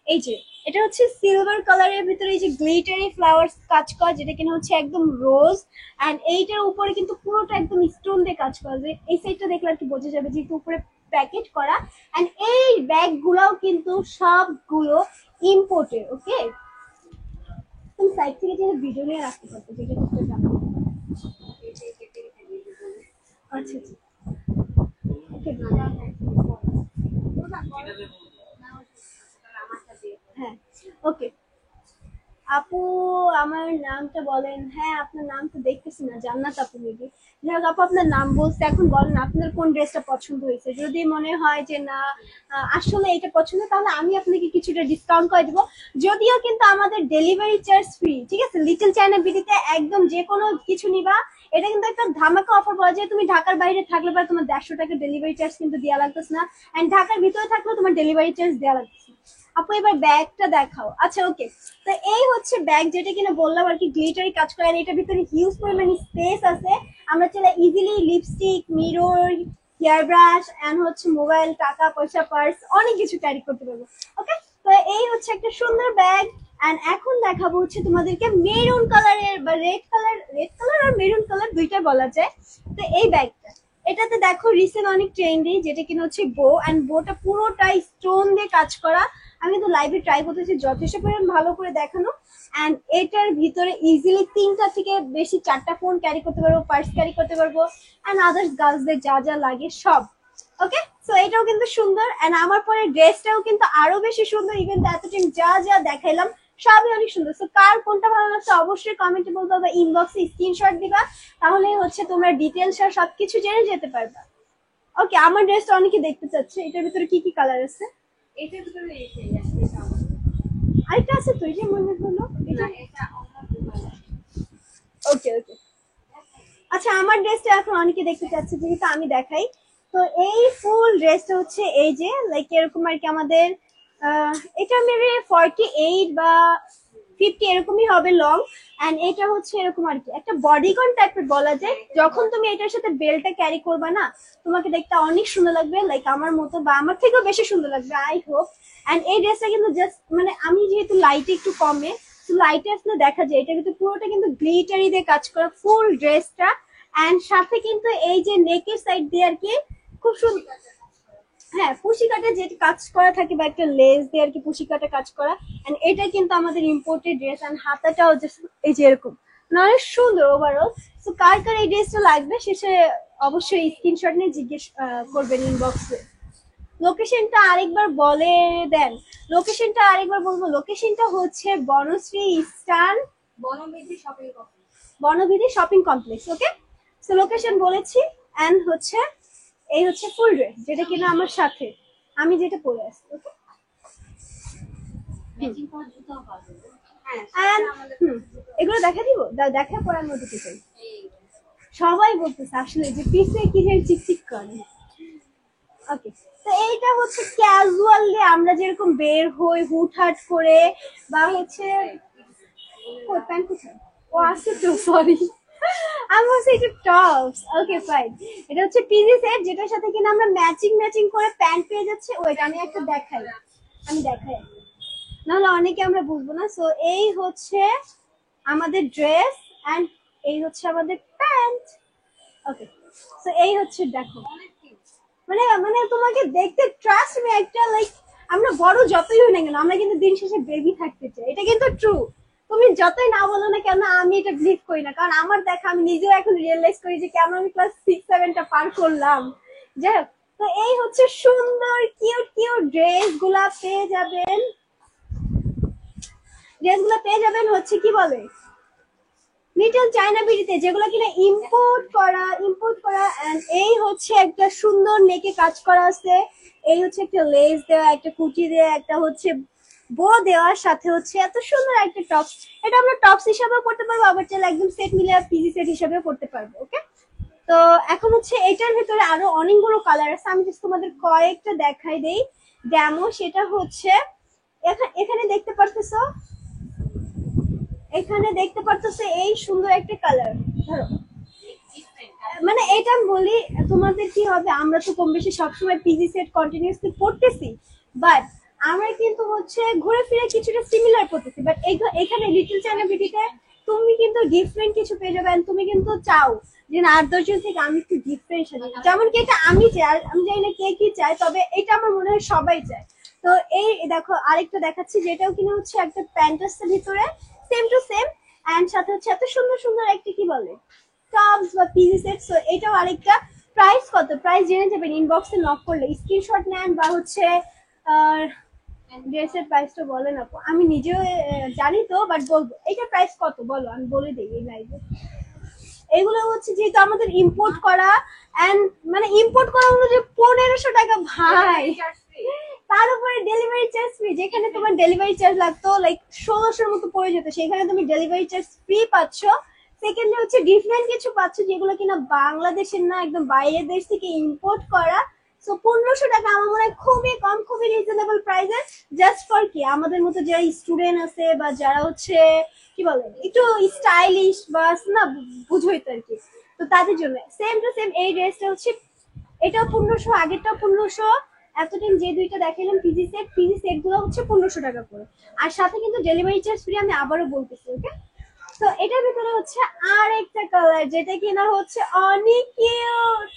এই যে এটা হচ্ছে সিলভার কালারের ভিতরে এই যে গ্লিটারি ফ্লাওয়ার্স কাজ করা, যেটা কিনা হচ্ছে একদম রোজ। এন্ড এইটার উপরে কিন্তু পুরোটা একদম স্টোন দিয়ে কাজ করা, যে এই সাইডটা দেখলে আর কি বোঝা যাবে, যেহেতু উপরে প্যাকেট করা। এন্ড এই ব্যাগ গুলাও কিন্তু সবগুলো ইম্পোর্টেড। ওকে, তুমি সাইড থেকে যে ভিডিও নিয়ে রাখতে পারতো, যেটা করতে জানো। আচ্ছা আচ্ছা, ওকে, হ্যাঁ, ওকে। আপু আমার নামটা বলেন। হ্যাঁ, আপনার নাম তো দেখতেছি না, জান্নাত আপু মেবি। যাই হোক আপু, আপনার নাম বলছে, এখন বলেন আপনার কোন ড্রেসটা পছন্দ হয়েছে। যদি মনে হয় যে না আসলে এটা পছন্দ, তাহলে আমি আপনাকে কিছুটা ডিসকাউন্ট করে দিব। যদিও কিন্তু আমাদের ডেলিভারি চার্জ ফ্রি, ঠিক আছে? লিটল চায়না বিডিতে একদম যে কোনো কিছু নিবা, এটা কিন্তু একটা ধামাকা অফার পাওয়া যায়। তুমি ঢাকার বাইরে থাকলে পরে তোমার 150 টাকা ডেলিভারি চার্জ কিন্তু দেওয়া লাগতেছে না, এন্ড ঢাকার ভিতরে থাকলেও তোমার ডেলিভারি চার্জ দেওয়া লাগতেছে না। আপু এবার ব্যাগটা দেখাও। আচ্ছা, ওকে, তো এই হচ্ছে ব্যাগ, যেটা কিনা বললাম আর কি গ্লিটারি কাজ করে। এটার ভিতরে হিউজ পরিমাণ স্পেস আছে। আমরা চাইলে easily lipstick, mirror, hair brush and হচ্ছে মোবাইল, টাকা পয়সা, পার্স, অনেক কিছু ক্যারি করতে পারবো। ওকে, তো এই হচ্ছে একটা সুন্দর ব্যাগ। এন্ড এখন দেখাবো হচ্ছে তোমাদেরকে মেরুন কালারের বা রেড কালার আর মেরুন কালার দুইটা বলা যায়। তো এই ব্যাগটা, এটাতে দেখো রিসেন্ট অনেক ট্রেন্ডি, যেটা কিনা হচ্ছে বো, এন্ড বোটা পুরোটাই স্টোন দিয়ে কাজ করা। আমি কিন্তু লাইভে ট্রাই করতেছি, যথেষ্ট পরিমাণ ভালো করে দেখানো। এন্ড এটার ভিতরে ইজিলি 3টা থেকে বেশি 4টা ফোন ক্যারি করতে পারবো, পার্স ক্যারি করতে পারবো, এন্ড আদার্স গার্লসদের যা যা লাগে সব। ওকে, সো এটাও কিন্তু সুন্দর। এন্ড আমার পরে ড্রেসটাও কিন্তু আরো বেশি সুন্দর। ইভেন এতদিন যা যা দেখাইলাম সবই অনেক সুন্দর। সো কার কোনটা ভালো লাগছে অবশ্যই কমেন্টে বলবা বা ইনবক্সে স্ক্রিনশট দিবা, তাহলে হচ্ছে তোমরা ডিটেলস আর সবকিছু জেনে যেতে পারবা। ওকে, আমার ড্রেসটা অনেকে দেখতে চাচ্ছে। এটার ভিতরে কি কি কালার আছে? এটার ভিতরে এটাই আছে, এটা আমার। আরেকটা আছে তো, এই যে মনে হলো এটা। না, এটা অন্য কালার। ওকে ওকে, আচ্ছা আমার ড্রেসটা এখন অনেকে দেখতে চাচ্ছে, যেহেতু আমি দেখাই। তো এই ফুল ড্রেসটা হচ্ছে এই যে লাইক এরকম আর কি আমাদের এটা মেবি 48 বা 50 এরকমই হবে লং। এন্ড এটা হচ্ছে এরকম আর কি একটা বডিকন টাইপের বলা যায়। যখন তুমি এটার সাথে বেল্টটা ক্যারি করবা না, তোমাকে দেখতে অনেক সুন্দর লাগবে, লাইক আমার মতো বা আমার থেকেও বেশি সুন্দর লাগবে আই হোপ। এন্ড এই ড্রেসটা কিন্তু জাস্ট মানে আমি যেহেতু লাইটে একটু কমে, লাইটে আসলে দেখা যায় এটা কিন্তু পুরোটা কিন্তু গ্লিটারি দিয়ে কাজ করা ফুল ড্রেসটা। এন্ড সাথে কিন্তু এই যে নেকের সাইড দিয়ে আর কি খুব সুন্দর, হ্যাঁ পুশি কাটা যে কাজ করা থাকে বা একটা লেস দিয়ে আর কি পুশি কাটা কাজ করা। এন্ড এটা কিন্তু আমাদের ইম্পোর্টেড ড্রেস। এন্ড হাতাটাও জাস্ট এই যে এরকম, মানে অনেক সুন্দর ওভারঅল। তো কার কার এই ড্রেসটা লাগবে শেষে অবশ্যই স্ক্রিনশট নিয়ে জিজ্ঞেস করবেন ইনবক্সে। লোকেশনটা আরেকবার বলে দেন। লোকেশনটা আরেকবার বলবো, লোকেশনটা হচ্ছে Banasree eastern Banabithi shopping complex. Banabithi shopping complex. Okay, so location বলেছি। এন্ড হচ্ছে এই হচ্ছে ফুল ড্রেস, যেটা কিনা আমার সাথে আমি যেটা পরে আসছি। ওকে, ম্যাচিং করা জুতাও পাবে। হ্যাঁ, এন্ড সেটা আমাদের এগুলো দেখা দিব, দেখা পরার মধ্যে কি চাই। এই সবাই বলতেছে আসলে যে পিছে কি যেন চিকচিক করে। ওকে, তো এইটা হচ্ছে ক্যাজুয়ালি আমরা যেরকম বের হই হুটহাট করে, বা হচ্ছে প্যান্ট কোথায়, ও আছে তো সরি আমি হচ্ছে এটা টপস। ওকে ফাইন, এটা হচ্ছে পিজি সেট, যেটার সাথে কিনা আমরা ম্যাচিং ম্যাচিং করে প্যান্ট পেয়ে যাচ্ছে। ওইটা আমি একটা দেখাই, আমি দেখাই, নাহলে অনেকে আমরা বুঝবো না। সো এই হচ্ছে আমাদের ড্রেস এন্ড এই হচ্ছে আমাদের প্যান্ট। ওকে, সো এই হচ্ছে দেখো, মানে মানে তোমাকে দেখতে ট্রাস্ট মি একটা লাইক আমরা বড় যতই হই না কেন আমরা কিন্তু দিন শেষে বেবি থাকতে চাই, এটা কিন্তু ট্রু। তুমি যতই না বলো না কেন আমি এটা বিলিভ করি না, কারণ আমার দেখা আমি নিজেও এখন রিয়েলাইজ করি যে কেন আমি ক্লাস 6-7টা পার করলাম। যাই হোক, তো এই হচ্ছে সুন্দর কিউট কিউট ড্রেসগুলা পেয়ে যাবেন। ড্রেসগুলো পেয়ে যাবেন হচ্ছে কি বলে লিটল চায়না বিডিতে, যেগুলো কিনা ইম্পোর্ট করা। এন্ড এই হচ্ছে একটা সুন্দর নেকে কাজ করা আছে। এই হচ্ছে একটা লেস দেওয়া, একটা কুচি দেওয়া, একটা হচ্ছে বো দেওয়ার সাথে হচ্ছে এত সুন্দর একটা টপস। এটা আমরা টপস হিসাবেও করতে পারবো, আবার চাইলে একদম সেট মিলে পিজি সেট হিসাবেও করতে পারবো। ওকে, তো এখন হচ্ছে এটার ভিতরে আরো অনেকগুলো কালার আছে, আমি জাস্ট তোমাদের কয়েকটা দেখাই দেই ডেমো। সেটা হচ্ছে এখানে দেখতে পারতেছো, এখানে দেখতে পারতেছো এই সুন্দর একটা কালার। ধরো মানে এটা আমি বলি তোমাদের কি হবে, আমরা তো কম বেশি সবসময় পিজি সেট কন্টিনিউসলি পড়তেছি, বাট আমরা কিন্তু হচ্ছে ঘুরে ফিরে কিছুটা সিমিলার পড়তেছি। বাট এখানে লিটল চায়না বিউটিতে তুমি কিন্তু ডিফারেন্ট কিছু পেয়ে যাবে। তুমি কিন্তু চাও যে না 8-10 জন থেকে আমি একটু ডিফারেন্ট সাজি, যেমন কি এটা আমি চাই, আর আমি জানি না কে কি চায়, তবে এটা আমার মনে হয় সবাই চায়। তো এই দেখো আরেকটা দেখাচ্ছি, যেটাও কিনা হচ্ছে একটা প্যান্টাসের ভিতরে সেম টু সেম, এন্ড সাথে হচ্ছে এত সুন্দর সুন্দর একটা কি বলে টপস বা পিজি সেট। সো এটাও আরেকটা। প্রাইস কত, প্রাইস জেনে যাবেন ইনবক্সে নক করলে, স্ক্রিনশট নেন বা হচ্ছে ড্রেসের প্রাইসটা বলেন আপু, আমি নিজেও জানি তো বাট বলবো এটার প্রাইস কত বলো, আমি বলে দিই এই লাইভে। এগুলো হচ্ছে যেহেতু আমাদের ইম্পোর্ট করা, এন্ড মানে ইম্পোর্ট করা হলো যে 1500 টাকা ভাই, তার উপরে ডেলিভারি চার্জ ফ্রি। যেখানে তোমার ডেলিভারি চার্জ লাগতো লাইক 1600 মতো পড়ে যেত, সেখানে তুমি ডেলিভারি চার্জ ফ্রি পাচ্ছ। সেকেন্ডে হচ্ছে ডিফারেন্ট কিছু পাচ্ছ যেগুলো কিনা বাংলাদেশের না, একদম বাইরের দেশ থেকে ইম্পোর্ট করা। সো 1500 টাকা আমার মনে হয় খুবই কম, খুবই রিজনেবল প্রাইসে। জাস্ট ফর কি আমাদের মতো যারা স্টুডেন্ট আছে বা যারা হচ্ছে কি বলে একটু স্টাইলিশ বা না বুঝোই তো আর কি, তো তাদের জন্য সেম টু সেম এই ড্রেসটা হচ্ছে এটাও 1500, আগেরটাও 1500। এতদিন যে দুইটা দেখালাম পিজি সেট গুলো হচ্ছে 1500 টাকা করে, আর সাথে কিন্তু ডেলিভারি চার্জ ফ্রি, আমি আবারও বলতেছি। ওকে, তো এটার ভিতরে হচ্ছে আর একটা কালার যেটা কিনা হচ্ছে অনেক কিউট।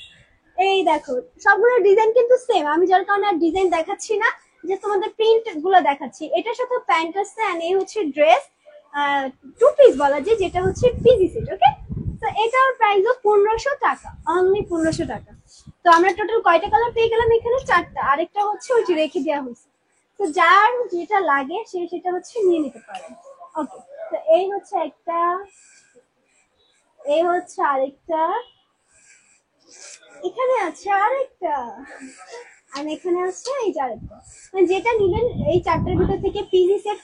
এই দেখো সবগুলো ডিজাইন কিন্তু সেম, আমি যার কারণে আর ডিজাইন দেখাচ্ছি না, যে তোমাদের প্রিন্ট গুলো দেখাচ্ছি। এটার সাথে প্যান্ট আছে এন্ড এই হচ্ছে ড্রেস, টু পিস বলা যায়, যেটা হচ্ছে পিজি সেট। ওকে, তো এটার প্রাইসও 1500 টাকা, অনলি 1500 টাকা। তো আমরা টোটাল কয়টা কালার পেয়ে গেলাম এখানে? 4টা, আরেকটা হচ্ছে ওই যে রেখে দেওয়া হয়েছে। তো যার যেটা লাগে সে সেটা হচ্ছে নিয়ে নিতে পারে। ওকে, তো এই হচ্ছে একটা, এই হচ্ছে আরেকটা, এখানে আছে আরেকটা, আর এখানে আছে এই যে আরেকটা। মানে যেটা নিবেন এই 4টার ভিতর থেকে পিজি সেট,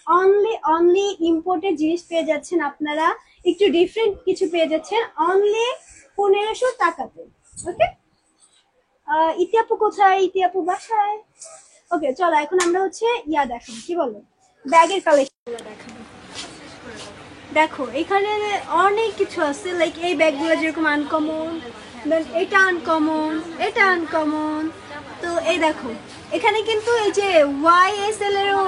অনলি ইম্পোর্টেড জিনিস পেয়ে যাচ্ছেন আপনারা, একটু ডিফারেন্ট কিছু পেয়ে যাচ্ছেন অনলি 1500 টাকাতে। ওকে, ইতিআপু কোথায়? ইতিআপু বাসায়। ওকে, চলো এখন আমরা হচ্ছে ইয়া দেখাবো, কি বলো, ব্যাগের কালেকশন দেখাবো। দেখো এখানে অনেক কিছু আছে, লাইক এই ব্যাগগুলো যেরকম আনকমন, দেন এটা আনকমন, এটা আনকমন। তো এই দেখো এখানে কিন্তু এই যে YSL এরও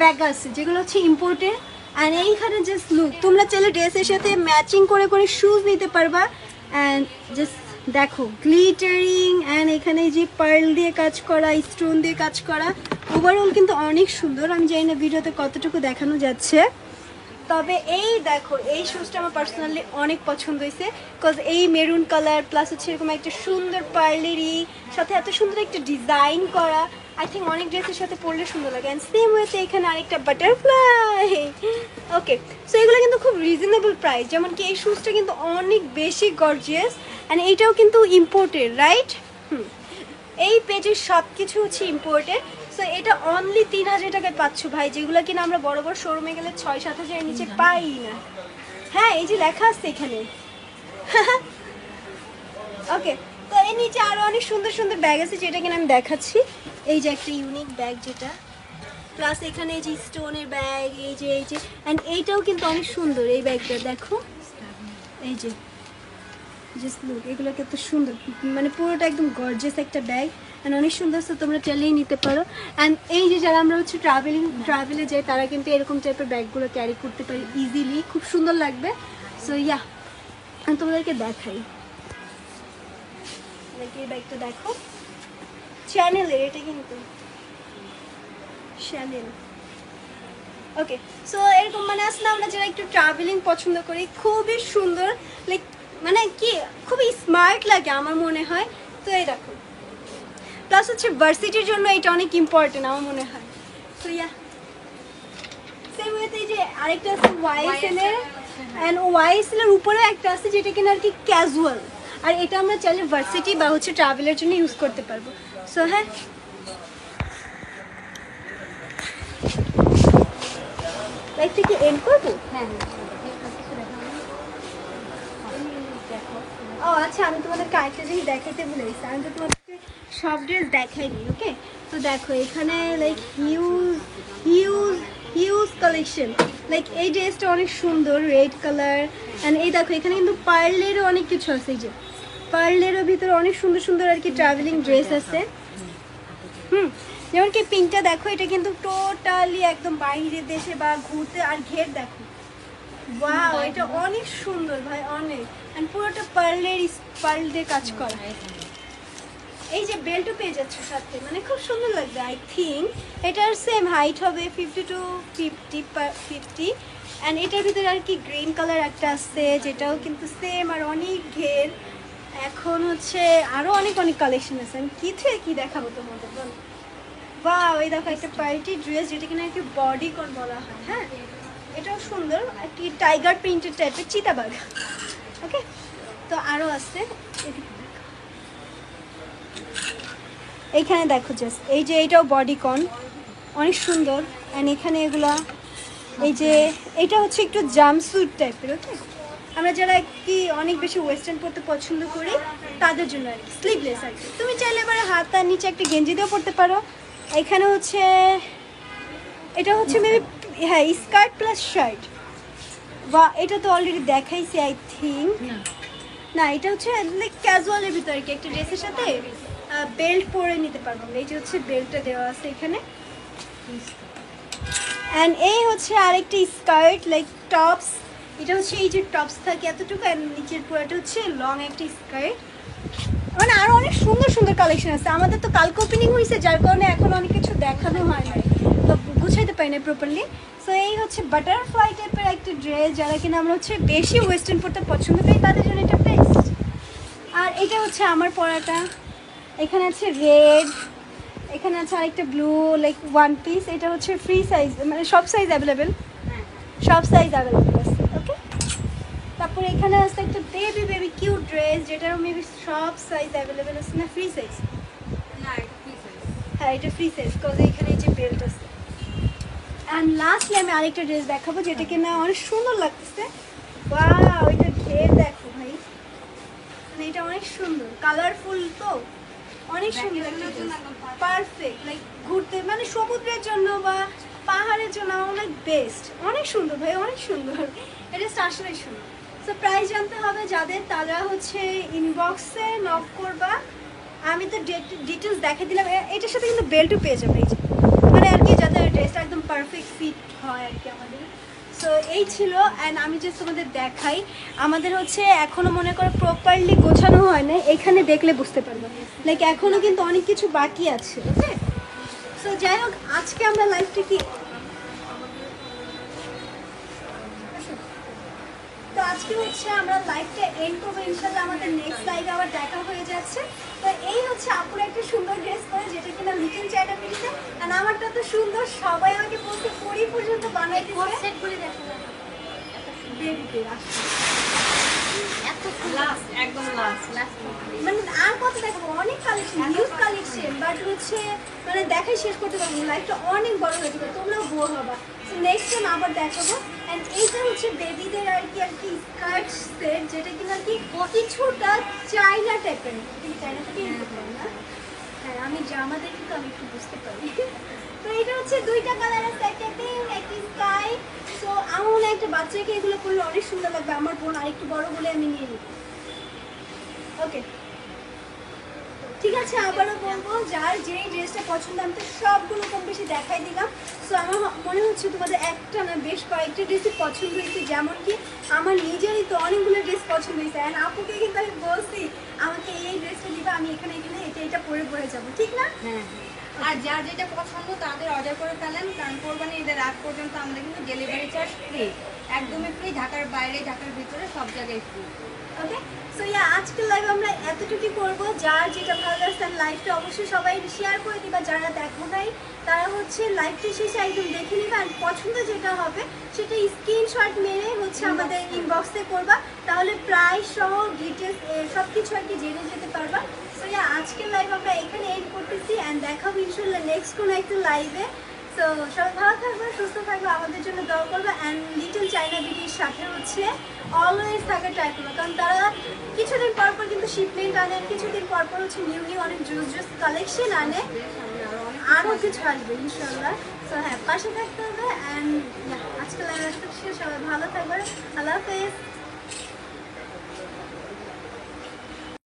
ব্যাগ আছে যেগুলো হচ্ছে ইম্পোর্টেড। অ্যান্ড এইখানে জাস্ট লুক, তোমরা চাইলে ড্রেসের সাথে ম্যাচিং করে করে শুজ নিতে পারবা। অ্যান্ড জাস্ট দেখো গ্লিটারিং, অ্যান্ড এখানে যে পার্ল দিয়ে কাজ করা, স্টোন দিয়ে কাজ করা, ওভারঅল কিন্তু অনেক সুন্দর। আমি জানি না ভিডিওতে কতটুকু দেখানো যাচ্ছে, তবে এই দেখো এই শুজটা আমার পার্সোনালি অনেক পছন্দ হয়েছে, বিকজ এই মেরুন কালার প্লাস হচ্ছে এরকম একটা সুন্দর পার্লেরই সাথে এত সুন্দর একটা ডিজাইন করা, আই থিঙ্ক অনেক ড্রেসের সাথে পরলে সুন্দর লাগে। অ্যান্ড সেম ওয়েতে এখানে আরেকটা বাটারফ্লাই। ওকে, সো এগুলো কিন্তু খুব রিজনেবল প্রাইস, যেমন কি এই শুজটা কিন্তু অনেক বেশি গর্জিয়াস, অ্যান্ড এইটাও কিন্তু ইম্পোর্টেড, রাইট? এই পেজের সব কিছু হচ্ছে ইম্পোর্টেড। সো এটা অনলি 3000 টাকায় পাচ্ছ ভাই, যেগুলো কিনা আমরা বড় বড় শোরুমে গেলে 6-7 হাজারের নিচে পাই না। হ্যাঁ, এই যে লেখা আছে এখানে। ওকে, তো এর নিচে আরো অনেক সুন্দর সুন্দর ব্যাগ আছে যেটা কিনা আমি দেখাচ্ছি। এই যে একটা ইউনিক ব্যাগ যেটা, প্লাস এখানে এই যে স্টোনের ব্যাগ, এই যে অ্যান্ড এইটাও কিন্তু অনেক সুন্দর এই ব্যাগটা, দেখো এই যে জাস্ট লুক, এগুলো কত সুন্দর, মানে পুরোটা একদম গর্জিয়াস একটা ব্যাগ অ্যান্ড অনেক সুন্দর। তো তোমরা চাইলেই নিতে পারো। অ্যান্ড এই যে যারা আমরা হচ্ছে ট্রাভেলে যাই তারা কিন্তু এরকম টাইপের ব্যাগগুলো ক্যারি করতে পারি ইজিলি, খুব সুন্দর লাগবে। সো ইয়া, আমি তোমাদেরকে দেখাই, এই ব্যাগটা দেখো, চ্যানেলের, এটা কিন্তু চ্যানেল। ওকে, সো এরকম মানে আসলে আমরা যারা একটু ট্রাভেলিং পছন্দ করি, খুবই সুন্দর, লাইক মানে কি খুবই স্মার্ট লাগে আমার মনে হয়। তো এই দেখো, প্লাস হচ্ছে ভার্সিটির জন্য এটা অনেক ইম্পর্টেন্ট আমার মনে হয়। তো ইয়া, সেম ওয়েতে যে আরেকটা আছে YSL এর, অ্যান্ড YSL এর উপরে একটা আছে যেটা কিনা আর কি ক্যাজুয়াল, আর এটা আমরা চাইলে ভার্সিটি বা হচ্ছে ট্রাভেলের জন্য ইউজ করতে পারবো। সো হ্যাঁ, লাইকটা কি এন্ড করবো? হ্যাঁ, ও আচ্ছা, আমি তোমাদেরকে আরেকটা জিনিস দেখাইতে ভুলে গেছি, আমি তো তোমাদেরকে সব ড্রেস দেখাইনি। ওকে, তো দেখো এখানে লাইক হিউজ কালেকশন, লাইক এই ড্রেসটা অনেক সুন্দর রেড কালার, অ্যান্ড এই দেখো এখানে কিন্তু পার্লেরও অনেক কিছু আছে, এই যে পার্লেরও ভিতরে অনেক সুন্দর সুন্দর আর কি ট্রাভেলিং ড্রেস আছে। যেমন কি পিঙ্কটা দেখো, এটা কিন্তু টোটালি একদম বাইরের দেশে বা ঘুরতে, আর ঘের দেখো, ওয়াও এটা অনেক সুন্দর ভাই, অনেক, এন্ড পুরোটা পার্ল দিয়ে কাজ করা। এই যে বেল্টও পেয়ে যাচ্ছে সাথে, মানে খুব সুন্দর লাগবে। আই থিঙ্ক এটার সেম হাইট হবে 50 to 50, অ্যান্ড এটার ভিতরে আর কি গ্রিন কালার একটা আছে যেটাও কিন্তু সেম, আর অনেক ঘের। এখন হচ্ছে আরো অনেক কালেকশন আছে, আমি কি থেকে কি দেখাবো তোমাদের বলো। ওয়াও, এই দেখো একটা পার্টি ড্রেস যেটা কিনা আর কি বডিকন বলা হয়। হ্যাঁ, এটাও সুন্দর, একটি টাইগার প্রিন্টেড টাইপের চিতাবাঘ। ওকে, তো আরো আছে, এইখানে দেখো জাস্ট এই যে এটাও বডিকন, অনেক সুন্দর। অ্যান্ড এখানে এগুলা, এই যে এটা হচ্ছে একটু জাম্পস্যুট টাইপের। ওকে, আমরা যারা কি অনেক বেশি ওয়েস্টার্ন পরতে পছন্দ করি তাদের জন্য আর কি, স্লিভলেস আর কি। তুমি চাইলে এবার হাত আর নিচে একটা গেঞ্জি দিয়েও পরতে পারো। এখানে হচ্ছে এটা হচ্ছে মেবি, হ্যাঁ, স্কার্ট প্লাস শার্ট, বা এটা তো অলরেডি দেখাইছি আই থিঙ্ক। না, এটা হচ্ছে লাইক ক্যাজুয়ালের ভিতরে কি একটা ড্রেসের সাথে বেল্ট পরে নিতে পারবো। এই যে হচ্ছে বেল্টটা দেওয়া আছে এখানে, অ্যান্ড এই হচ্ছে আরেকটা স্কার্ট লাইক টপস, এটা হচ্ছে এই যে টপস থাকে এতটুকু, অ্যান্ড নিচের পুরোটা হচ্ছে লং একটা স্কার্ট। মানে আরো অনেক সুন্দর সুন্দর কালেকশন আছে। আমাদের তো কালকে ওপেনিং হয়েছে, যার কারণে এখন অনেক কিছু দেখানো হয় না, তো গুছাইতে পারি না প্রপারলি। সো এই হচ্ছে বাটারফ্লাই টাইপের একটা ড্রেস, যারা কিনা আমরা হচ্ছে বেশি ওয়েস্টার্ন পড়তে পছন্দ করি তাদের জন্য এটা বেস্ট। আর এটা হচ্ছে আমার পরাটা, এখানে আছে রেড, এখানে আছে আরেকটা ব্লু লাইক ওয়ান পিস। এটা হচ্ছে ফ্রি সাইজ, মানে সব সাইজ অ্যাভেলেবেল, সব সাইজ অ্যাভেলেবেল আছে। ওকে, তারপরে এখানে আছে একটা বেবি বেবি কিউট ড্রেস, যেটার মেবি সব সাইজ অ্যাভেলেবেল আছে না, ফ্রি সাইজ। না এটা পিস হ্যাঁ এটা ফ্রি সাইজ, কজ এখানে এই যে বেল্ট আছে। অ্যান্ড লাস্টলি আমি আরেকটা ড্রেস দেখাবো, যেটা কিনা অনেক সুন্দর লাগতেছে। ওয়াও, এটা ঘের দেখো ভাই, মানে এটা অনেক সুন্দর, কালারফুল তো অনেক সুন্দর একটা ড্রেস, পারফেক্ট লাইক ঘুরতে মানে সমুদ্রের জন্য বা পাহাড়ের জন্য অনেক বেস্ট, অনেক সুন্দর ভাই, অনেক সুন্দর। এটা আসলে সুন্দর। সো প্রাইস জানতে হবে যাদের, তারা হচ্ছে ইনবক্সে নক করবা, আমি তো ডিটেলস দেখে দিলাম। এটার সাথে কিন্তু বেল্টও পেয়ে যাবে, এই যে মানে আর কি, যাতে ড্রেসটা একদম পারফেক্ট ফিট হয় আর কি আমাদের। সো এই ছিল। অ্যান্ড আমি যে তোমাদের দেখাই, আমাদের হচ্ছে এখনো মনে করো প্রপারলি গোছানো হয় না, এখানে দেখলে বুঝতে পারবো, লাইক এখনো কিন্তু অনেক কিছু বাকি আছে। ওকে, সো যাই হোক, আজকে আমরা লাইভটা কি, তো আজকে হচ্ছে আমরা লাইভটা এন্ড করবো ইনশাল্লাহ, আমাদের নেক্সট লাইভে আবার দেখা হয়ে যাচ্ছে। তো এই হচ্ছে আপুর একটা সুন্দর ড্রেস করে, যেটা কিনা লিটল চাইনা পেয়েছে। আর আমারটা তো সুন্দর, সবাই আমাকে বলতে পরি পর্যন্ত বানাই দিচ্ছে। সেট করে দেখো বেবিতে আসলে এত লাস্ট একদম লাস্ট মানে আর কত দেখাবো, অনেক কালেকশন, হিউজ কালেকশন, বাট হচ্ছে মানে দেখাই শেষ করতে পারবো না, লাইফটা অনেক বড় হয়ে যাবে, তোমরাও বোর হবা। সো নেক্সট টাইম আবার দেখাবো। অ্যান্ড এইটা হচ্ছে বেবিদের আর কি স্কার্ট সেট, যেটা কিনা আর কি কিছুটা চাইনা টাইপের, চাইনা থেকে না। হ্যাঁ আমি জামা দেখি তো আমি একটু বুঝতে পারি। তো এটা হচ্ছে দুইটা কালার আছে, একটা পিঙ্ক একটা স্কাই। সো আমার মনে হয় একটা বাচ্চাকে এগুলো পরলে অনেক সুন্দর লাগবে, আমার বোন আরেকটু বড় বলে আমি নিয়ে নিব। ওকে ঠিক আছে, আবারও বলবো, যার যেই ড্রেসটা পছন্দ, আমি তো সবগুলো কম বেশি দেখাই দিলাম। সো আমার মনে হচ্ছে তোমাদের একটা না বেশ কয়েকটা ড্রেসই পছন্দ হয়েছে, যেমন কি আমার নিজেরই তো অনেকগুলো ড্রেস পছন্দ হয়েছে। অ্যান্ড আপুকে কিন্তু আমি বলছি আমাকে এই ড্রেসটা দিবা, আমি এখানে এখানে এটা পরে পরে যাবো, ঠিক না? হ্যাঁ আর যার যেটা পছন্দ তাদের অর্ডার করে ফেলেন, কারণ কোরবানি ঈদের আগ পর্যন্ত আমাদের কিন্তু ডেলিভারি চার্জ ফ্রি, একদমই ফ্রি, ঢাকার বাইরে ঢাকার ভিতরে সব জায়গায় ফ্রি। ওকে, সো আজকের লাইভ আমরা এতটুকুই করবো। যার যেটা ভালো লাগছে লাইভটা অবশ্যই সবাই শেয়ার করে দিবা, যারা দেখো নাই তারা হচ্ছে লাইভটা শেষে একদম দেখে নিবা, আর পছন্দ যেটা হবে সেটা স্ক্রিনশট মেরে হচ্ছে আমাদের ইনবক্সে করবা, তাহলে প্রাইস সহ ডিটেলস সব কিছু আর কি জেনে যেতে পারবা। সো আজকের লাইভ আমরা এখানে এন্ড করতেছি, অ্যান্ড দেখাবো ইনশাল্লাহ নেক্সট কোনো একটা লাইভে। সো সবাই ভালো থাকবে, সুস্থ থাকবে, আমাদের জন্য দোয়া করবে। অ্যান্ড লিটল চাইনা বিউটির সাথে হচ্ছে অলওয়েজ থাকা ট্রাই করবে, কারণ তারা কিছুদিন পর পর কিন্তু শিপমেন্ট আনে, কিছুদিন পর পর হচ্ছে নিউ নিউ অনেক জুস জুস কালেকশন আনে, আরও কিছু আসবে ইনশাল্লাহ। সো হ্যাঁ, পাশে থাকতে হবে। অ্যান্ড আজকে লাইভ সবাই ভালো থাকবে, আল্লাহ হাফেজ।